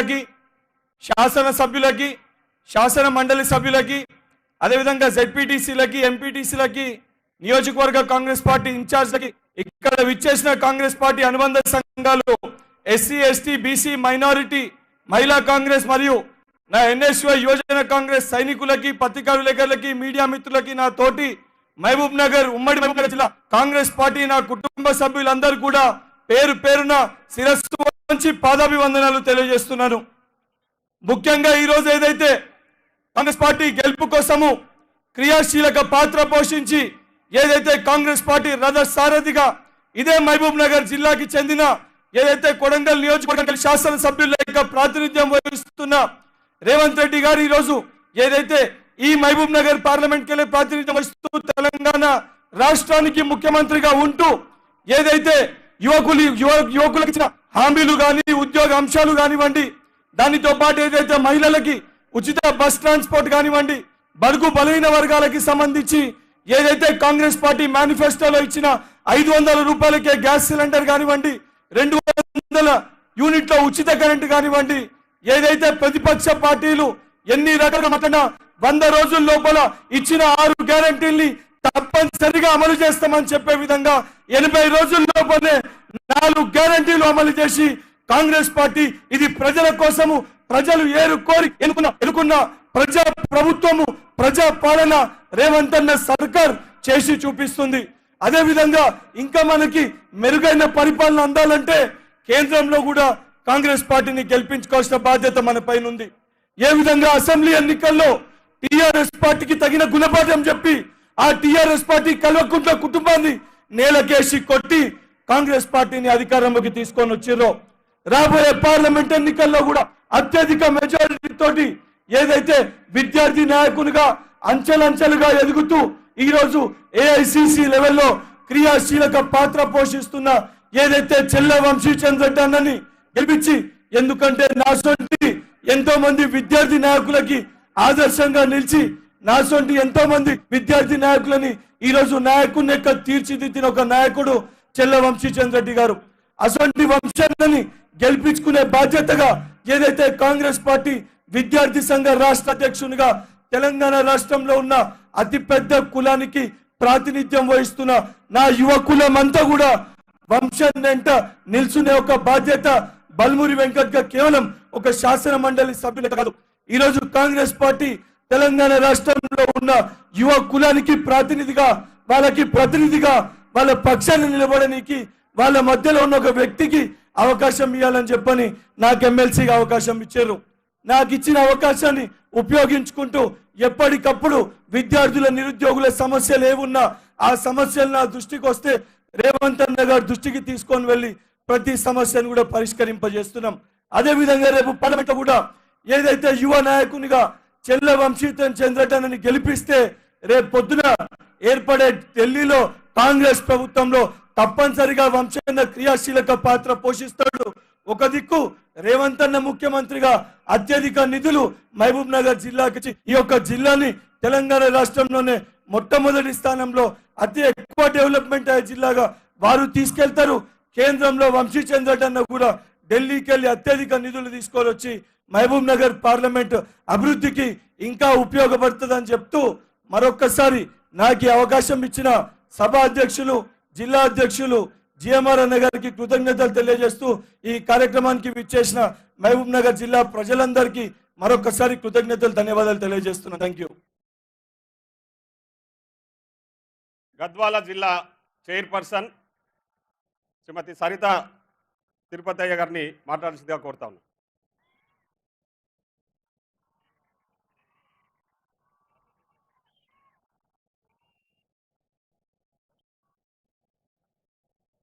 ఎమ్మెల్యేలకి, శాసన సభ్యులకి, శాసన మండలి సభ్యులకి, అదేవిధంగా జెడ్పీటీసీలకి, ఎంపీటీసీలకి, నియోజకవర్గ కాంగ్రెస్ పార్టీ ఇన్ఛార్జ్లకి, ఇక్కడ విచ్చేసిన కాంగ్రెస్ పార్టీ అనుబంధ సంఘాలు, ఎస్సీ ఎస్టీ బీసీ మైనారిటీ మహిళా కాంగ్రెస్ మరియు నా ఎన్ఎస్వై యువజన కాంగ్రెస్ సైనికులకి, పత్రికా విలేకరులకి, మీడియా మిత్రులకి, నా తోటి మహబూబ్ నగర్ ఉమ్మడి మహబూబ్ నగర్ జిల్లా కాంగ్రెస్ పార్టీ నా కుటుంబ సభ్యులందరూ కూడా పేరు పేరున శిరస్సు వంచి పాదాభివందనాలు తెలియజేస్తున్నాను. ముఖ్యంగా ఈ రోజు ఏదైతే కాంగ్రెస్ పార్టీ గెలుపు కోసము క్రియాశీలక పాత్ర పోషించి ఏదైతే కాంగ్రెస్ పార్టీ రథ సారథిగా ఇదే మహబూబ్ నగర్ జిల్లాకి చెందిన ఏదైతే కొడంగల్ నియోజకవర్గ శాసన సభ్యుల ప్రాతినిధ్యం వహిస్తున్న రేవంత్ రెడ్డి గారు ఈ రోజు ఏదైతే ఈ మహబూబ్ నగర్ పార్లమెంట్ కెళ్ళి ప్రాతినిధ్యం వహిస్తూ తెలంగాణ రాష్ట్రానికి ముఖ్యమంత్రిగా ఉంటూ ఏదైతే యువకులకు ఇచ్చిన హామీలు కానీ ఉద్యోగ అంశాలు కానివ్వండి, దానితో పాటు ఏదైతే మహిళలకి ఉచిత బస్ ట్రాన్స్పోర్ట్ కానివ్వండి, బడుగు బలహీన వర్గాలకి సంబంధించి ఏదైతే కాంగ్రెస్ పార్టీ మేనిఫెస్టోలో ఇచ్చిన 500 రూపాయలకే గ్యాస్ సిలిండర్ కానివ్వండి, 200 యూనిట్ల ఉచిత కరెంటు కానివ్వండి, ఏదైతే ప్రతిపక్ష పార్టీలు ఎన్ని రకాలుగా మాట్లాడినా 100 రోజుల లోపల ఇచ్చిన 6 గ్యారంటీల్ని తప్పనిసరిగా అమలు చేస్తామని చెప్పే విధంగా 80 రోజుల లోపలే 4 గ్యారంటీలు అమలు చేసి కాంగ్రెస్ పార్టీ ఇది ప్రజల కోసము, ప్రజలు కోరి ఎన్నుకున్న ప్రజా ప్రభుత్వము, ప్రజా పాలన రేవంత్ అన్న సర్కార్ చేసి చూపిస్తుంది. అదే విధంగా ఇంకా మనకి మెరుగైన పరిపాలన అందాలంటే కేంద్రంలో కూడా కాంగ్రెస్ పార్టీని గెలిపించుకోవాల్సిన బాధ్యత మన పైన ఉంది. ఏ విధంగా అసెంబ్లీ ఎన్నికల్లో టిఆర్ఎస్ పార్టీకి తగిన గుణపాఠం చెప్పి ఆ టిఆర్ఎస్ పార్టీ కల్వకుంట్ల కుటుంబాన్ని నేలకేసి కొట్టి కాంగ్రెస్ పార్టీని అధికారంలోకి తీసుకొని వచ్చిర్రో, రాబోయే పార్లమెంట్ ఎన్నికల్లో కూడా అత్యధిక మెజారిటీ తోటి ఏదైతే విద్యార్థి నాయకునిగా అంచెలంచెలుగా ఎదుగుతూ ఈ రోజు ఏఐసిసి లెవెల్లో క్రియాశీలక పాత్ర పోషిస్తున్న ఏదైతే చెల్ల వంశీచంద్ర రెడ్డి అన్నని గెలిపించి, ఎందుకంటే నాసొంటి ఎంతో మంది విద్యార్థి నాయకులకి ఆదర్శంగా నిలిచి నాసొంటి ఎంతో మంది విద్యార్థి నాయకులని ఈ రోజు నాయకుని యొక్క తీర్చిదిద్దిన ఒక నాయకుడు చెల్ల వంశీచంద్ర రెడ్డి గారు. అసొంటి వంశాన్ని గెలిపించుకునే బాధ్యతగా ఏదైతే కాంగ్రెస్ పార్టీ విద్యార్థి సంఘ రాష్ట్ర అధ్యక్షునిగా తెలంగాణ రాష్ట్రంలో ఉన్న అతిపెద్ద కులానికి ప్రాతినిధ్యం వహిస్తున్న నా యువ కులం అంతా కూడా వంశం వెంట నిల్చునే ఒక బాధ్యత బల్మూరి వెంకట్ గా కేవలం ఒక శాసన మండలి సభ్యులే కాదు, ఈ రోజు కాంగ్రెస్ పార్టీ తెలంగాణ రాష్ట్రంలో ఉన్న యువ కులానికి ప్రాతినిధిగా, వాళ్ళకి ప్రతినిధిగా, వాళ్ళ పక్షాన్ని నిలబడడానికి వాళ్ళ మధ్యలో ఉన్న ఒక వ్యక్తికి అవకాశం ఇవ్వాలని చెప్పని నాకు ఎమ్మెల్సీగా అవకాశం ఇచ్చారు. నాకు ఇచ్చిన అవకాశాన్ని ఉపయోగించుకుంటూ ఎప్పటికప్పుడు విద్యార్థుల నిరుద్యోగుల సమస్యలు ఏమున్నా ఆ సమస్యలు నా దృష్టికి వస్తే రేవంత్ అన్న గారి దృష్టికి తీసుకొని వెళ్ళి ప్రతి సమస్యను కూడా పరిష్కరింపజేస్తున్నాం. అదే విధంగా రేపు పార్లమెంట్ కూడా ఏదైతే యువ నాయకునిగా చెల్ల వంశీచంద్రటనని గెలిపిస్తే రేపు పొద్దున ఏర్పడే ఢిల్లీలో కాంగ్రెస్ ప్రభుత్వంలో తప్పనిసరిగా వంశన్న క్రియాశీలక పాత్ర పోషిస్తాడు. ఒక దిక్కు రేవంత్ అన్న ముఖ్యమంత్రిగా అత్యధిక నిధులు మహబూబ్ నగర్ జిల్లాకి ఈ యొక్క జిల్లాని తెలంగాణ రాష్ట్రంలోనే మొట్టమొదటి స్థానంలో అతి ఎక్కువ డెవలప్మెంట్ అయ్యే జిల్లాగా వారు తీసుకెళ్తారు. కేంద్రంలో వంశీచంద్రటన్న కూడా ఢిల్లీకి వెళ్ళి అత్యధిక నిధులు తీసుకొని వచ్చి మహబూబ్ నగర్ పార్లమెంట్ అభివృద్ధికి ఇంకా ఉపయోగపడుతుందని చెప్తూ మరొక్కసారి నాకు అవకాశం ఇచ్చిన సభ అధ్యక్షులు, జిల్లా అధ్యక్షులు జిఎంఆర్ అన్న గారికి కృతజ్ఞతలు తెలియజేస్తూ ఈ కార్యక్రమానికి విచ్చేసిన మహబూబ్ నగర్ జిల్లా ప్రజలందరికీ మరొకసారి కృతజ్ఞతలు, ధన్యవాదాలు తెలియజేస్తున్నా. Thank you. గద్వాల జిల్లా చైర్పర్సన్ శ్రీమతి సరిత తిరుపతయ్య గారిని మాట్లాడాల్సిందిగా కోరుతా ఉన్నాను.